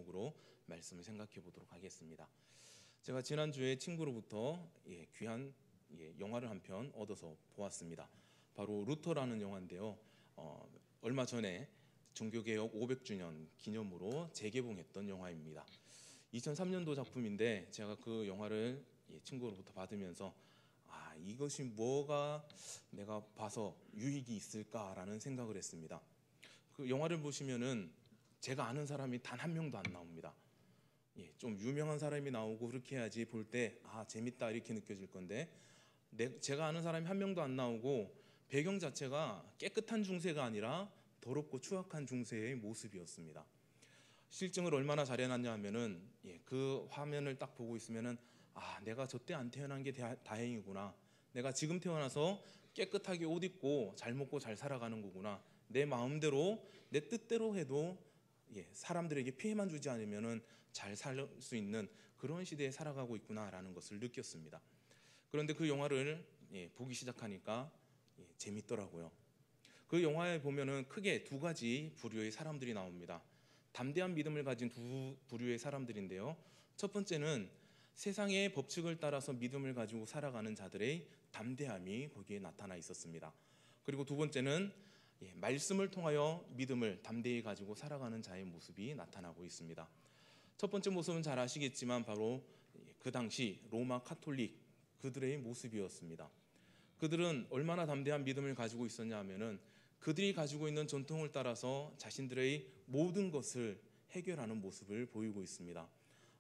제목으로 말씀을 생각해 보도록 하겠습니다. 제가 지난주에 친구로부터 귀한 영화를 한 편 얻어서 보았습니다. 바로 루터라는 영화인데요. 얼마 전에 종교개혁 500주년 기념으로 재개봉했던 영화입니다. 2003년도 작품인데 제가 그 영화를 친구로부터 받으면서 이것이 뭐가 내가 봐서 유익이 있을까라는 생각을 했습니다. 그 영화를 보시면은 제가 아는 사람이 단 한 명도 안 나옵니다. 좀 유명한 사람이 나오고 그렇게 해야지 볼 때 재밌다 이렇게 느껴질 건데 제가 아는 사람이 한 명도 안 나오고 배경 자체가 깨끗한 중세가 아니라 더럽고 추악한 중세의 모습이었습니다. 실증을 얼마나 잘 해놨냐 하면은 그 화면을 딱 보고 있으면은 내가 저때 안 태어난 게 다행이구나. 내가 지금 태어나서 깨끗하게 옷 입고 잘 먹고 잘 살아가는 거구나. 내 마음대로 내 뜻대로 해도 사람들에게 피해만 주지 않으면은 잘 살 수 있는 그런 시대에 살아가고 있구나라는 것을 느꼈습니다. 그런데 그 영화를 보기 시작하니까 재밌더라고요. 그 영화에 보면은 크게 두 가지 부류의 사람들이 나옵니다. 담대한 믿음을 가진 두 부류의 사람들인데요. 첫 번째는 세상의 법칙을 따라서 믿음을 가지고 살아가는 자들의 담대함이 거기에 나타나 있었습니다. 그리고 두 번째는 말씀을 통하여 믿음을 담대히 가지고 살아가는 자의 모습이 나타나고 있습니다. 첫 번째 모습은 잘 아시겠지만 바로 그 당시 로마 카톨릭 그들의 모습이었습니다. 그들은 얼마나 담대한 믿음을 가지고 있었냐 하면은 그들이 가지고 있는 전통을 따라서 자신들의 모든 것을 해결하는 모습을 보이고 있습니다.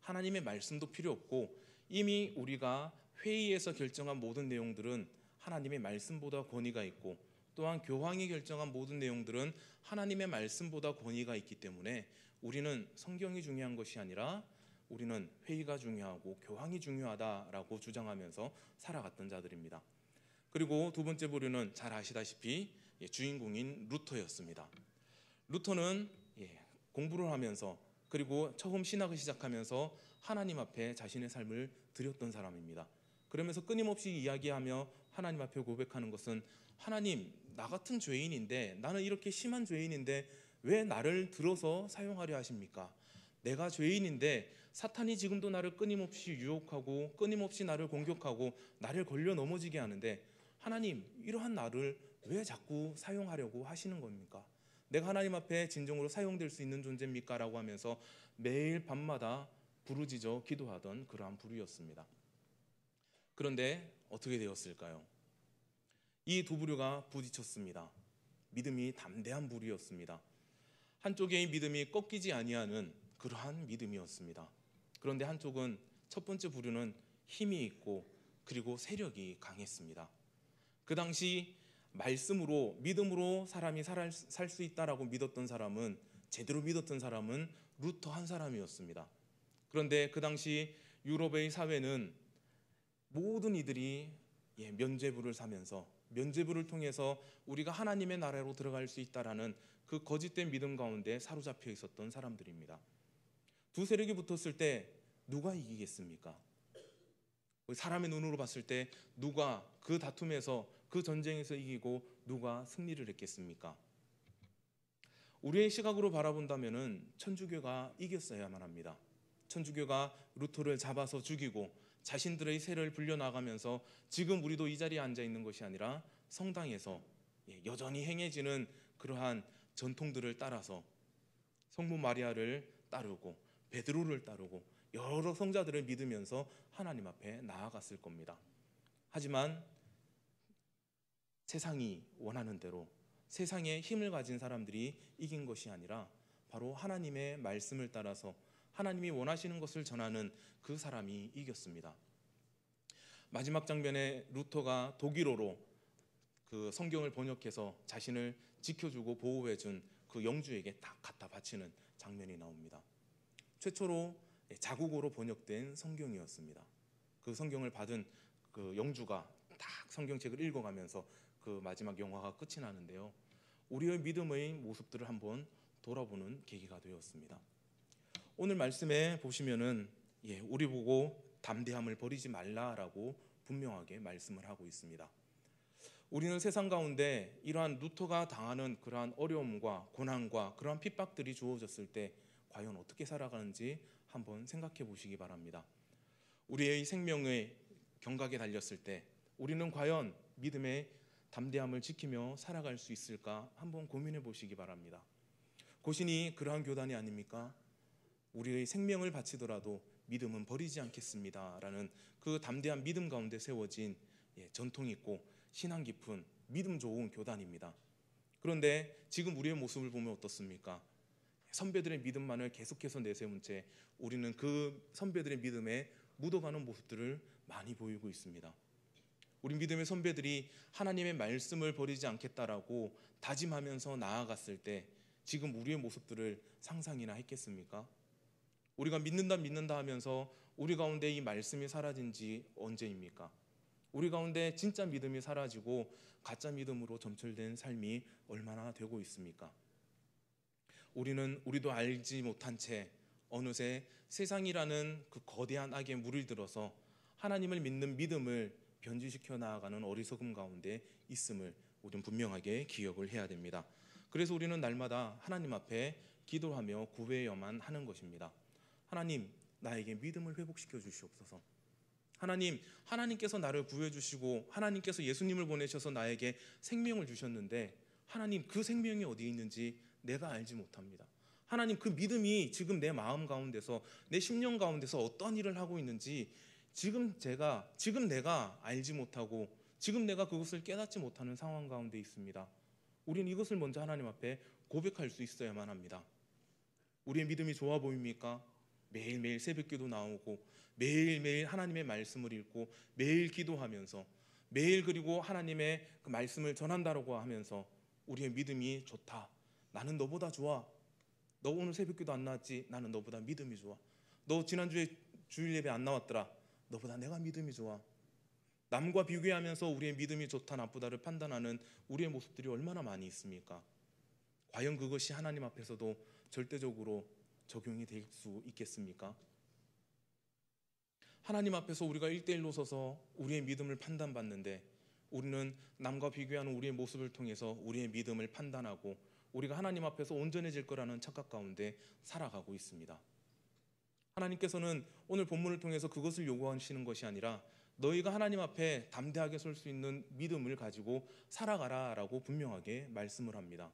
하나님의 말씀도 필요 없고 이미 우리가 회의에서 결정한 모든 내용들은 하나님의 말씀보다 권위가 있고 또한 교황이 결정한 모든 내용들은 하나님의 말씀보다 권위가 있기 때문에 우리는 성경이 중요한 것이 아니라 우리는 회의가 중요하고 교황이 중요하다라고 주장하면서 살아갔던 자들입니다. 그리고 두 번째 부류는 잘 아시다시피 주인공인 루터였습니다. 루터는 공부를 하면서 그리고 처음 신학을 시작하면서 하나님 앞에 자신의 삶을 드렸던 사람입니다. 그러면서 끊임없이 이야기하며 하나님 앞에 고백하는 것은 하나님, 나 같은 죄인인데 나는 이렇게 심한 죄인인데 왜 나를 들어서 사용하려 하십니까? 내가 죄인인데 사탄이 지금도 나를 끊임없이 유혹하고 끊임없이 나를 공격하고 나를 걸려 넘어지게 하는데 하나님, 이러한 나를 왜 자꾸 사용하려고 하시는 겁니까? 내가 하나님 앞에 진정으로 사용될 수 있는 존재입니까? 라고 하면서 매일 밤마다 부르짖어 기도하던 그러한 부류였습니다. 그런데 어떻게 되었을까요? 이 두 부류가 부딪혔습니다. 믿음이 담대한 부류였습니다. 한쪽의 믿음이 꺾이지 아니하는 그러한 믿음이었습니다. 그런데 한쪽은 첫 번째 부류는 힘이 있고 그리고 세력이 강했습니다. 그 당시 말씀으로 믿음으로 사람이 살 수 있다라고 믿었던 사람은 제대로 믿었던 사람은 루터 한 사람이었습니다. 그런데 그 당시 유럽의 사회는 모든 이들이 면죄부를 사면서 면죄부를 통해서 우리가 하나님의 나라로 들어갈 수 있다라는 그 거짓된 믿음 가운데 사로잡혀 있었던 사람들입니다. 두 세력이 붙었을 때 누가 이기겠습니까? 사람의 눈으로 봤을 때 누가 그 다툼에서 그 전쟁에서 이기고 누가 승리를 했겠습니까? 우리의 시각으로 바라본다면은 천주교가 이겼어야만 합니다. 천주교가 루터를 잡아서 죽이고 자신들의 세를 불려나가면서 지금 우리도 이 자리에 앉아 있는 것이 아니라 성당에서 여전히 행해지는 그러한 전통들을 따라서 성모 마리아를 따르고 베드로를 따르고 여러 성자들을 믿으면서 하나님 앞에 나아갔을 겁니다. 하지만 세상이 원하는 대로 세상의 힘을 가진 사람들이 이긴 것이 아니라 바로 하나님의 말씀을 따라서 하나님이 원하시는 것을 전하는 그 사람이 이겼습니다. 마지막 장면에 루터가 독일어로 그 성경을 번역해서 자신을 지켜주고 보호해준 그 영주에게 딱 갖다 바치는 장면이 나옵니다. 최초로 자국어로 번역된 성경이었습니다. 그 성경을 받은 그 영주가 딱 성경책을 읽어가면서 그 마지막 영화가 끝이 나는데요. 우리의 믿음의 모습들을 한번 돌아보는 계기가 되었습니다. 오늘 말씀에 보시면은 우리 보고 담대함을 버리지 말라라고 분명하게 말씀을 하고 있습니다. 우리는 세상 가운데 이러한 루터가 당하는 그러한 어려움과 고난과 그러한 핍박들이 주어졌을 때 과연 어떻게 살아가는지 한번 생각해 보시기 바랍니다. 우리의 생명의 경각에 달렸을 때 우리는 과연 믿음의 담대함을 지키며 살아갈 수 있을까 한번 고민해 보시기 바랍니다. 고신이 그러한 교단이 아닙니까? 우리의 생명을 바치더라도 믿음은 버리지 않겠습니다 라는 그 담대한 믿음 가운데 세워진 전통 있고 신앙 깊은 믿음 좋은 교단입니다. 그런데 지금 우리의 모습을 보면 어떻습니까? 선배들의 믿음만을 계속해서 내세운 채 우리는 그 선배들의 믿음에 묻어가는 모습들을 많이 보이고 있습니다. 우리 믿음의 선배들이 하나님의 말씀을 버리지 않겠다라고 다짐하면서 나아갔을 때 지금 우리의 모습들을 상상이나 했겠습니까? 우리가 믿는다 하면서 우리 가운데 이 말씀이 사라진 지 언제입니까? 우리 가운데 진짜 믿음이 사라지고 가짜 믿음으로 점철된 삶이 얼마나 되고 있습니까? 우리도 알지 못한 채 어느새 세상이라는 그 거대한 악에 물을 들어서 하나님을 믿는 믿음을 변질시켜 나아가는 어리석음 가운데 있음을 우리는 분명하게 기억을 해야 됩니다. 그래서 우리는 날마다 하나님 앞에 기도하며 구해야만 하는 것입니다. 하나님, 나에게 믿음을 회복시켜 주시옵소서. 하나님께서 나를 구해주시고 하나님께서 예수님을 보내셔서 나에게 생명을 주셨는데 하나님, 그 생명이 어디에 있는지 내가 알지 못합니다. 하나님, 그 믿음이 지금 내 마음 가운데서, 내 심령 가운데서 어떤 일을 하고 있는지 지금 내가 알지 못하고 지금 내가 그것을 깨닫지 못하는 상황 가운데 있습니다. 우리는 이것을 먼저 하나님 앞에 고백할 수 있어야만 합니다. 우리의 믿음이 좋아 보입니까? 매일매일 새벽기도 나오고 매일매일 하나님의 말씀을 읽고 매일 기도하면서 매일 그리고 하나님의 그 말씀을 전한다라고 하면서 우리의 믿음이 좋다. 나는 너보다 좋아. 너 오늘 새벽기도 안 나왔지? 나는 너보다 믿음이 좋아. 너 지난주에 주일 예배 안 나왔더라. 너보다 내가 믿음이 좋아. 남과 비교하면서 우리의 믿음이 좋다 나쁘다를 판단하는 우리의 모습들이 얼마나 많이 있습니까? 과연 그것이 하나님 앞에서도 절대적으로 적용이 될 수 있겠습니까? 하나님 앞에서 우리가 1대1로 서서 우리의 믿음을 판단받는데 우리는 남과 비교하는 우리의 모습을 통해서 우리의 믿음을 판단하고 우리가 하나님 앞에서 온전해질 거라는 착각 가운데 살아가고 있습니다. 하나님께서는 오늘 본문을 통해서 그것을 요구하시는 것이 아니라 너희가 하나님 앞에 담대하게 설 수 있는 믿음을 가지고 살아가라 라고 분명하게 말씀을 합니다.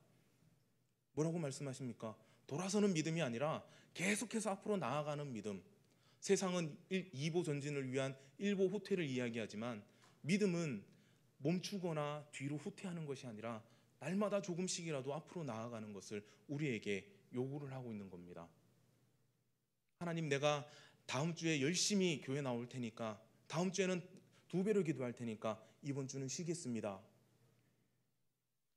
뭐라고 말씀하십니까? 돌아서는 믿음이 아니라 계속해서 앞으로 나아가는 믿음. 세상은 2보 전진을 위한 1보 후퇴를 이야기하지만 믿음은 멈추거나 뒤로 후퇴하는 것이 아니라 날마다 조금씩이라도 앞으로 나아가는 것을 우리에게 요구를 하고 있는 겁니다. 하나님, 내가 다음 주에 열심히 교회 나올 테니까 다음 주에는 2배로 기도할 테니까 이번 주는 쉬겠습니다.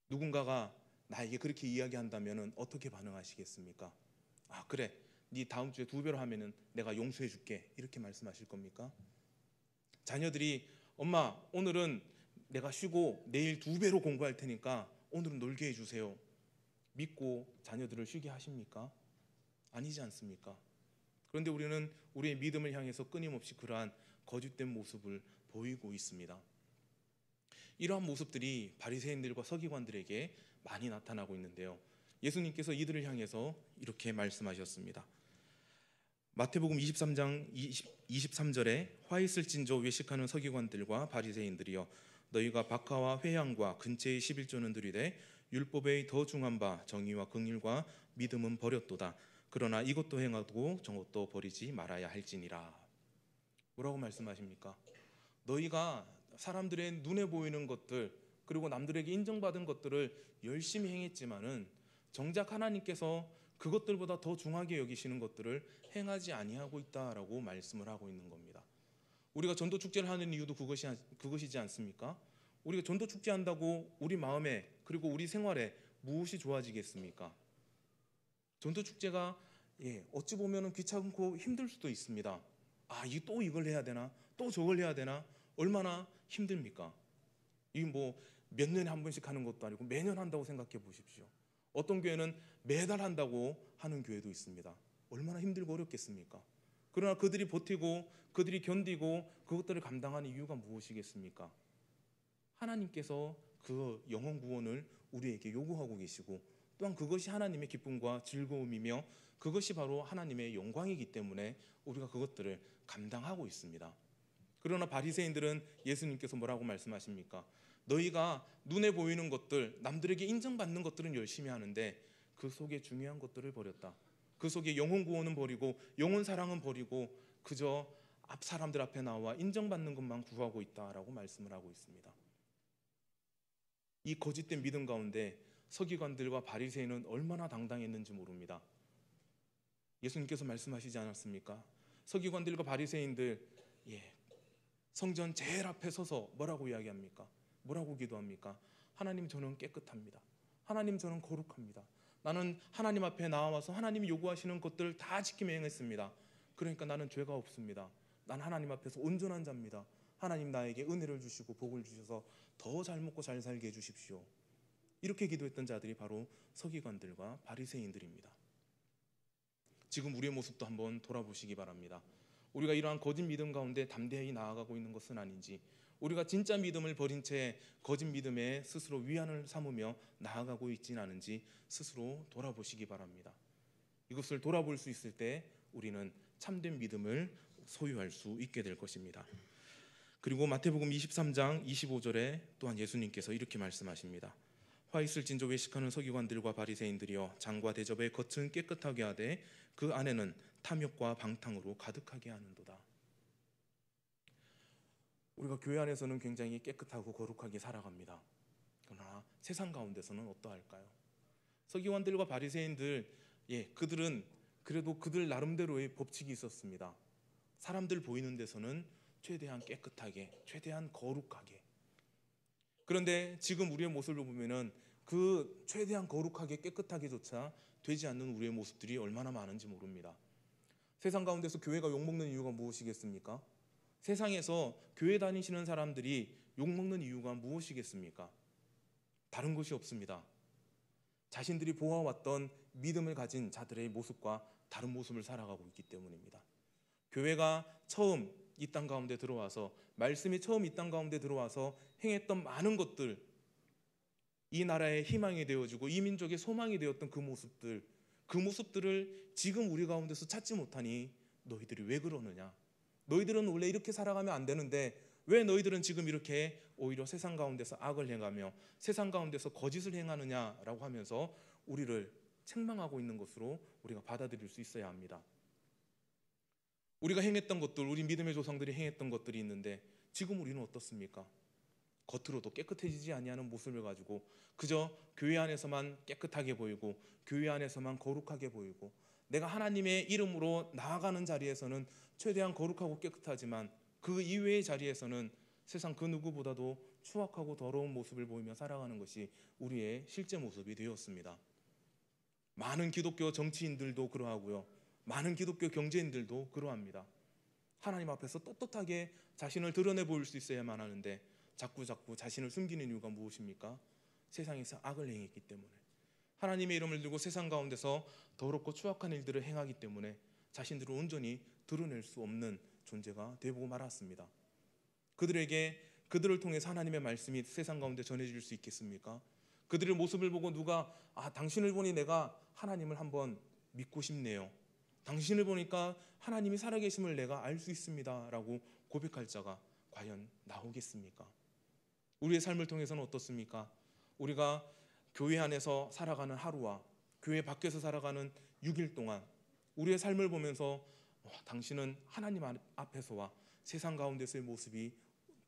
누군가가 나에게 그렇게 이야기한다면 어떻게 반응하시겠습니까? 아, 그래, 네 다음 주에 2배로 하면은 내가 용서해 줄게, 이렇게 말씀하실 겁니까? 자녀들이 엄마, 오늘은 내가 쉬고 내일 2배로 공부할 테니까 오늘은 놀게 해주세요, 믿고 자녀들을 쉬게 하십니까? 아니지 않습니까? 그런데 우리는 우리의 믿음을 향해서 끊임없이 그러한 거짓된 모습을 보이고 있습니다. 이러한 모습들이 바리새인들과 서기관들에게 많이 나타나고 있는데요. 예수님께서 이들을 향해서 이렇게 말씀하셨습니다. 마태복음 23장 23절에 화 있을진저 외식하는 서기관들과 바리새인들이여, 너희가 박하와 회향과 근처의 11조는 드리되 율법의 더 중한 바 정의와 긍휼과 믿음은 버렸도다. 그러나 이것도 행하고 저것도 버리지 말아야 할지니라. 뭐라고 말씀하십니까? 너희가 사람들의 눈에 보이는 것들 그리고 남들에게 인정받은 것들을 열심히 행했지만은 정작 하나님께서 그것들보다 더 중하게 여기시는 것들을 행하지 아니하고 있다라고 말씀을 하고 있는 겁니다. 우리가 전도 축제를 하는 이유도 그것이지 않습니까? 우리가 전도 축제 한다고 우리 마음에 그리고 우리 생활에 무엇이 좋아지겠습니까? 전도 축제가 어찌 보면 귀찮고 힘들 수도 있습니다. 또 이걸 해야 되나? 또 저걸 해야 되나? 얼마나 힘듭니까? 이 몇 년에 한 번씩 하는 것도 아니고 매년 한다고 생각해 보십시오. 어떤 교회는 매달 한다고 하는 교회도 있습니다. 얼마나 힘들고 어렵겠습니까? 그러나 그들이 버티고 그들이 견디고 그것들을 감당하는 이유가 무엇이겠습니까? 하나님께서 그 영혼 구원을 우리에게 요구하고 계시고 또한 그것이 하나님의 기쁨과 즐거움이며 그것이 바로 하나님의 영광이기 때문에 우리가 그것들을 감당하고 있습니다. 그러나 바리새인들은 예수님께서 뭐라고 말씀하십니까? 너희가 눈에 보이는 것들, 남들에게 인정받는 것들은 열심히 하는데 그 속에 중요한 것들을 버렸다. 그 속에 영혼 구원은 버리고 영혼 사랑은 버리고 그저 앞 사람들 앞에 나와 인정받는 것만 구하고 있다라고 말씀을 하고 있습니다. 이 거짓된 믿음 가운데 서기관들과 바리새인은 얼마나 당당했는지 모릅니다. 예수님께서 말씀하시지 않았습니까? 서기관들과 바리새인들 성전 제일 앞에 서서 뭐라고 이야기합니까? 뭐라고 기도합니까? 하나님, 저는 깨끗합니다. 하나님, 저는 거룩합니다. 나는 하나님 앞에 나와서 하나님이 요구하시는 것들을 다 지키며 행했습니다. 그러니까 나는 죄가 없습니다. 난 하나님 앞에서 온전한 자입니다. 하나님, 나에게 은혜를 주시고 복을 주셔서 더 잘 먹고 잘 살게 해주십시오. 이렇게 기도했던 자들이 바로 서기관들과 바리새인들입니다. 지금 우리의 모습도 한번 돌아보시기 바랍니다. 우리가 이러한 거짓 믿음 가운데 담대히 나아가고 있는 것은 아닌지, 우리가 진짜 믿음을 버린 채 거짓 믿음에 스스로 위안을 삼으며 나아가고 있지는 않은지 스스로 돌아보시기 바랍니다. 이것을 돌아볼 수 있을 때 우리는 참된 믿음을 소유할 수 있게 될 것입니다. 그리고 마태복음 23장 25절에 또한 예수님께서 이렇게 말씀하십니다. 화 있을 진저 외식하는 서기관들과 바리새인들이여, 장과 대접의 겉은 깨끗하게 하되 그 안에는 탐욕과 방탕으로 가득하게 하는도다. 우리가 교회 안에서는 굉장히 깨끗하고 거룩하게 살아갑니다. 그러나 세상 가운데서는 어떠할까요? 서기관들과 바리새인들, 그들은 그래도 그들 나름대로의 법칙이 있었습니다. 사람들 보이는 데서는 최대한 깨끗하게, 최대한 거룩하게. 그런데 지금 우리의 모습을 보면은 그 최대한 거룩하게 깨끗하게조차 되지 않는 우리의 모습들이 얼마나 많은지 모릅니다. 세상 가운데서 교회가 욕먹는 이유가 무엇이겠습니까? 세상에서 교회 다니시는 사람들이 욕먹는 이유가 무엇이겠습니까? 다른 것이 없습니다. 자신들이 보아왔던 믿음을 가진 자들의 모습과 다른 모습을 살아가고 있기 때문입니다. 교회가 처음 이 땅 가운데 들어와서, 말씀이 처음 이 땅 가운데 들어와서 행했던 많은 것들, 이 나라의 희망이 되어주고 이 민족의 소망이 되었던 그 모습들을 지금 우리 가운데서 찾지 못하니 너희들이 왜 그러느냐? 너희들은 원래 이렇게 살아가면 안 되는데 왜 너희들은 지금 이렇게 오히려 세상 가운데서 악을 행하며 세상 가운데서 거짓을 행하느냐라고 하면서 우리를 책망하고 있는 것으로 우리가 받아들일 수 있어야 합니다. 우리가 행했던 것들, 우리 믿음의 조상들이 행했던 것들이 있는데 지금 우리는 어떻습니까? 겉으로도 깨끗해지지 아니하는 모습을 가지고 그저 교회 안에서만 깨끗하게 보이고 교회 안에서만 거룩하게 보이고, 내가 하나님의 이름으로 나아가는 자리에서는 최대한 거룩하고 깨끗하지만 그 이외의 자리에서는 세상 그 누구보다도 추악하고 더러운 모습을 보이며 살아가는 것이 우리의 실제 모습이 되었습니다. 많은 기독교 정치인들도 그러하고요, 많은 기독교 경제인들도 그러합니다. 하나님 앞에서 떳떳하게 자신을 드러내 보일 수 있어야만 하는데 자꾸 자신을 숨기는 이유가 무엇입니까? 세상에서 악을 행했기 때문에, 하나님의 이름을 들고 세상 가운데서 더럽고 추악한 일들을 행하기 때문에 자신들을 온전히 드러낼 수 없는 존재가 되고 말았습니다. 그들을 통해서 하나님의 말씀이 세상 가운데 전해질 수 있겠습니까? 그들의 모습을 보고 누가 당신을 보니 내가 하나님을 한번 믿고 싶네요, 당신을 보니까 하나님이 살아계심을 내가 알 수 있습니다 라고 고백할 자가 과연 나오겠습니까? 우리의 삶을 통해서는 어떻습니까? 우리가 교회 안에서 살아가는 하루와 교회 밖에서 살아가는 6일 동안 우리의 삶을 보면서 당신은 하나님 앞에서와 세상 가운데서의 모습이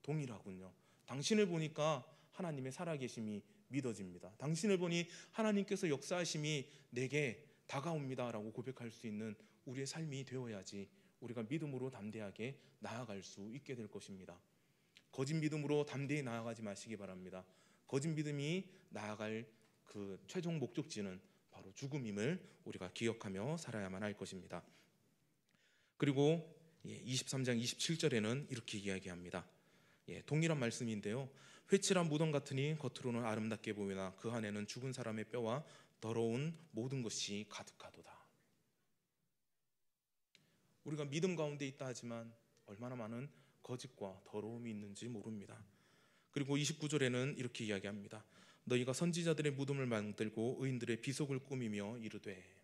동일하군요, 당신을 보니까 하나님의 살아계심이 믿어집니다, 당신을 보니 하나님께서 역사하심이 내게 다가옵니다 라고 고백할 수 있는 우리의 삶이 되어야지 우리가 믿음으로 담대하게 나아갈 수 있게 될 것입니다. 거짓 믿음으로 담대히 나아가지 마시기 바랍니다. 거짓 믿음이 나아갈 그 최종 목적지는 바로 죽음임을 우리가 기억하며 살아야만 할 것입니다. 그리고 23장 27절에는 이렇게 이야기합니다. 동일한 말씀인데요, 회칠한 무덤 같으니 겉으로는 아름답게 보이나 그 안에는 죽은 사람의 뼈와 더러운 모든 것이 가득하도다. 우리가 믿음 가운데 있다 하지만 얼마나 많은 거짓과 더러움이 있는지 모릅니다. 그리고 29절에는 이렇게 이야기합니다. 너희가 선지자들의 무덤을 만들고 의인들의 비석을 꾸미며 이르되.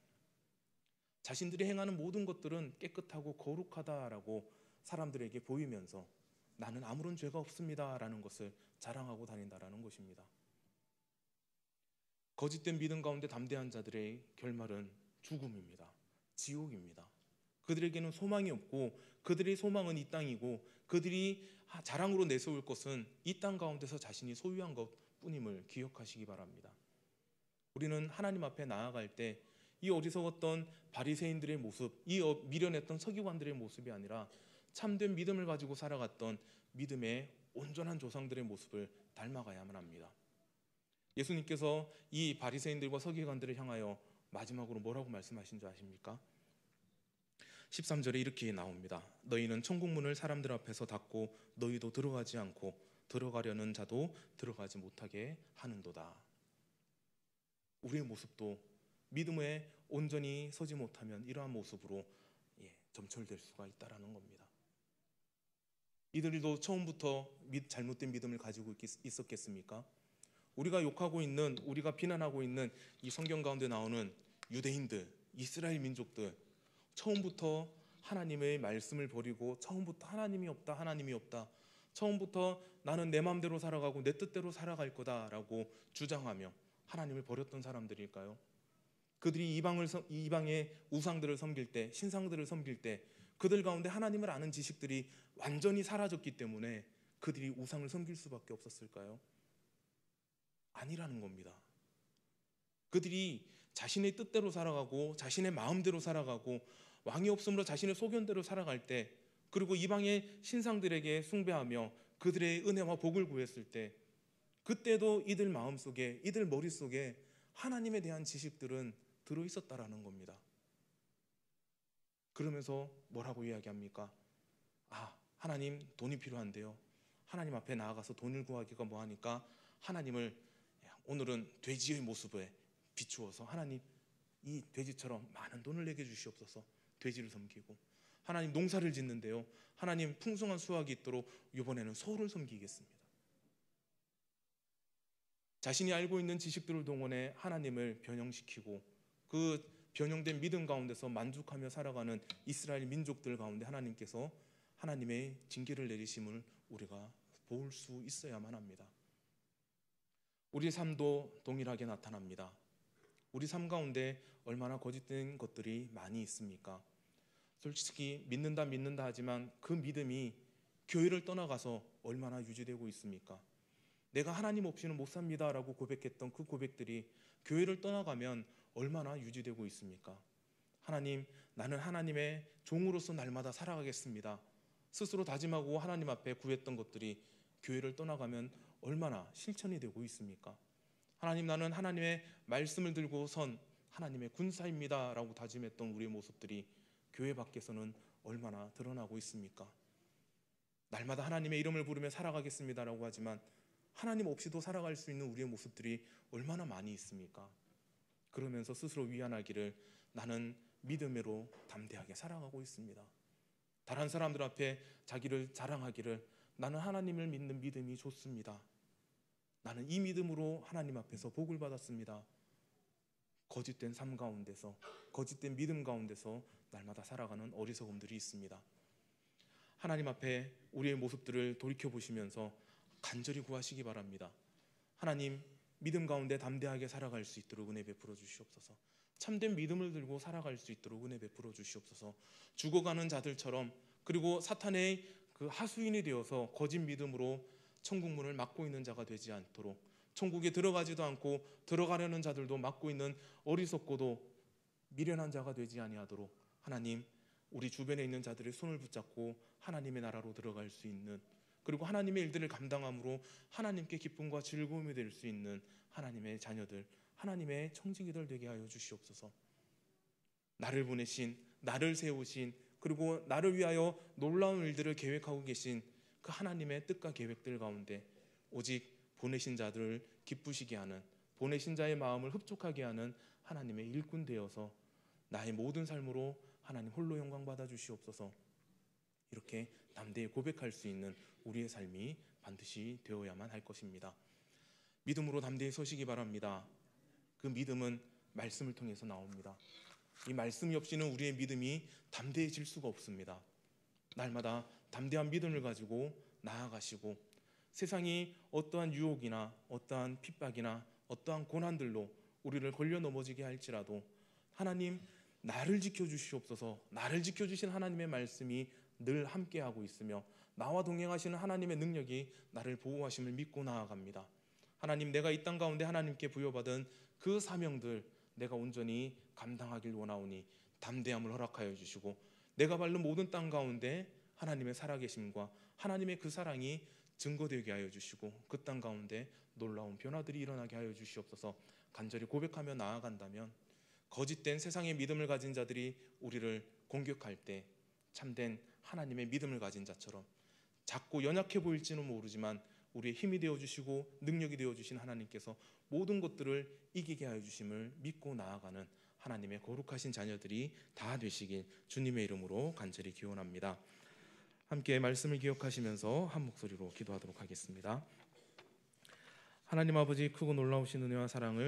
자신들이 행하는 모든 것들은 깨끗하고 거룩하다라고 사람들에게 보이면서 나는 아무런 죄가 없습니다라는 것을 자랑하고 다닌다라는 것입니다. 거짓된 믿음 가운데 담대한 자들의 결말은 죽음입니다. 지옥입니다. 그들에게는 소망이 없고 그들의 소망은 이 땅이고 그들이 자랑으로 내세울 것은 이 땅 가운데서 자신이 소유한 것뿐임을 기억하시기 바랍니다. 우리는 하나님 앞에 나아갈 때 이 어리석었던 바리새인들의 모습, 이 미련했던 서기관들의 모습이 아니라 참된 믿음을 가지고 살아갔던 믿음의 온전한 조상들의 모습을 닮아가야만 합니다. 예수님께서 이 바리새인들과 서기관들을 향하여 마지막으로 뭐라고 말씀하신 줄 아십니까? 13절에 이렇게 나옵니다. 너희는 천국 문을 사람들 앞에서 닫고 너희도 들어가지 않고 들어가려는 자도 들어가지 못하게 하는도다. 우리의 모습도 믿음에 온전히 서지 못하면 이러한 모습으로 점철될 수가 있다라는 겁니다. 이들도 처음부터 잘못된 믿음을 가지고 있었겠습니까? 우리가 욕하고 있는, 우리가 비난하고 있는 이 성경 가운데 나오는 유대인들, 이스라엘 민족들, 처음부터 하나님의 말씀을 버리고 처음부터 하나님이 없다, 처음부터 나는 내 마음대로 살아가고 내 뜻대로 살아갈 거다라고 주장하며 하나님을 버렸던 사람들일까요? 그들이 이방의 우상들을 섬길 때, 신상들을 섬길 때 그들 가운데 하나님을 아는 지식들이 완전히 사라졌기 때문에 그들이 우상을 섬길 수밖에 없었을까요? 아니라는 겁니다. 그들이 자신의 뜻대로 살아가고 자신의 마음대로 살아가고 왕이 없으므로 자신의 소견대로 살아갈 때, 그리고 이방의 신상들에게 숭배하며 그들의 은혜와 복을 구했을 때, 그때도 이들 마음속에, 이들 머릿속에 하나님에 대한 지식들은 들어있었다라는 겁니다. 그러면서 뭐라고 이야기합니까? 하나님 돈이 필요한데요, 하나님 앞에 나아가서 돈을 구하기가 뭐하니까 하나님을 오늘은 돼지의 모습에 비추어서 하나님 이 돼지처럼 많은 돈을 내게 주시옵소서. 돼지를 섬기고, 하나님 농사를 짓는데요, 하나님 풍성한 수확이 있도록 이번에는 소를 섬기겠습니다. 자신이 알고 있는 지식들을 동원해 하나님을 변형시키고 그 변형된 믿음 가운데서 만족하며 살아가는 이스라엘 민족들 가운데 하나님께서 하나님의 징계를 내리심을 우리가 볼 수 있어야만 합니다. 우리 삶도 동일하게 나타납니다. 우리 삶 가운데 얼마나 거짓된 것들이 많이 있습니까? 솔직히 믿는다 하지만 그 믿음이 교회를 떠나가서 얼마나 유지되고 있습니까? 내가 하나님 없이는 못 삽니다 라고 고백했던 그 고백들이 교회를 떠나가면 얼마나 유지되고 있습니까? 하나님, 나는 하나님의 종으로서 날마다 살아가겠습니다 스스로 다짐하고 하나님 앞에 구했던 것들이 교회를 떠나가면 얼마나 실천이 되고 있습니까? 하나님, 나는 하나님의 말씀을 들고 선 하나님의 군사입니다 라고 다짐했던 우리의 모습들이 교회 밖에서는 얼마나 드러나고 있습니까? 날마다 하나님의 이름을 부르며 살아가겠습니다 라고 하지만 하나님 없이도 살아갈 수 있는 우리의 모습들이 얼마나 많이 있습니까? 그러면서 스스로 위안하기를, 나는 믿음으로 담대하게 살아가고 있습니다. 다른 사람들 앞에 자기를 자랑하기를, 나는 하나님을 믿는 믿음이 좋습니다. 나는 이 믿음으로 하나님 앞에서 복을 받았습니다. 거짓된 삶 가운데서, 거짓된 믿음 가운데서 날마다 살아가는 어리석음들이 있습니다. 하나님 앞에 우리의 모습들을 돌이켜보시면서 간절히 구하시기 바랍니다. 하나님, 믿음 가운데 담대하게 살아갈 수 있도록 은혜 베풀어 주시옵소서. 참된 믿음을 들고 살아갈 수 있도록 은혜 베풀어 주시옵소서. 죽어가는 자들처럼, 그리고 사탄의 그 하수인이 되어서 거짓 믿음으로 천국 문을 막고 있는 자가 되지 않도록, 천국에 들어가지도 않고 들어가려는 자들도 막고 있는 어리석고도 미련한 자가 되지 아니하도록 하나님, 우리 주변에 있는 자들의 손을 붙잡고 하나님의 나라로 들어갈 수 있는, 그리고 하나님의 일들을 감당함으로 하나님께 기쁨과 즐거움이 될 수 있는 하나님의 자녀들, 하나님의 청지기들 되게 하여 주시옵소서. 나를 보내신, 나를 세우신, 그리고 나를 위하여 놀라운 일들을 계획하고 계신 그 하나님의 뜻과 계획들 가운데 오직 보내신 자들을 기쁘시게 하는, 보내신 자의 마음을 흡족하게 하는 하나님의 일꾼 되어서 나의 모든 삶으로 하나님 홀로 영광 받아 주시옵소서. 이렇게 담대히 고백할 수 있는 우리의 삶이 반드시 되어야만 할 것입니다. 믿음으로 담대히 서시기 바랍니다. 그 믿음은 말씀을 통해서 나옵니다. 이 말씀이 없이는 우리의 믿음이 담대해질 수가 없습니다. 날마다 담대한 믿음을 가지고 나아가시고 세상이 어떠한 유혹이나 어떠한 핍박이나 어떠한 고난들로 우리를 걸려 넘어지게 할지라도 하나님 나를 지켜주시옵소서, 나를 지켜주신 하나님의 말씀이 늘 함께하고 있으며 나와 동행하시는 하나님의 능력이 나를 보호하심을 믿고 나아갑니다. 하나님, 내가 이 땅 가운데 하나님께 부여받은 그 사명들 내가 온전히 감당하길 원하오니 담대함을 허락하여 주시고 내가 밟는 모든 땅 가운데 하나님의 살아계심과 하나님의 그 사랑이 증거되게 하여 주시고 그 땅 가운데 놀라운 변화들이 일어나게 하여 주시옵소서. 간절히 고백하며 나아간다면 거짓된 세상의 믿음을 가진 자들이 우리를 공격할 때 참된 하나님의 믿음을 가진 자처럼 작고 연약해 보일지는 모르지만 우리의 힘이 되어주시고 능력이 되어주신 하나님께서 모든 것들을 이기게 하여 주심을 믿고 나아가는 하나님의 거룩하신 자녀들이 다 되시길 주님의 이름으로 간절히 기원합니다. 함께 말씀을 기억하시면서 한 목소리로 기도하도록 하겠습니다. 하나님 아버지, 크고 놀라우신 은혜와 사랑을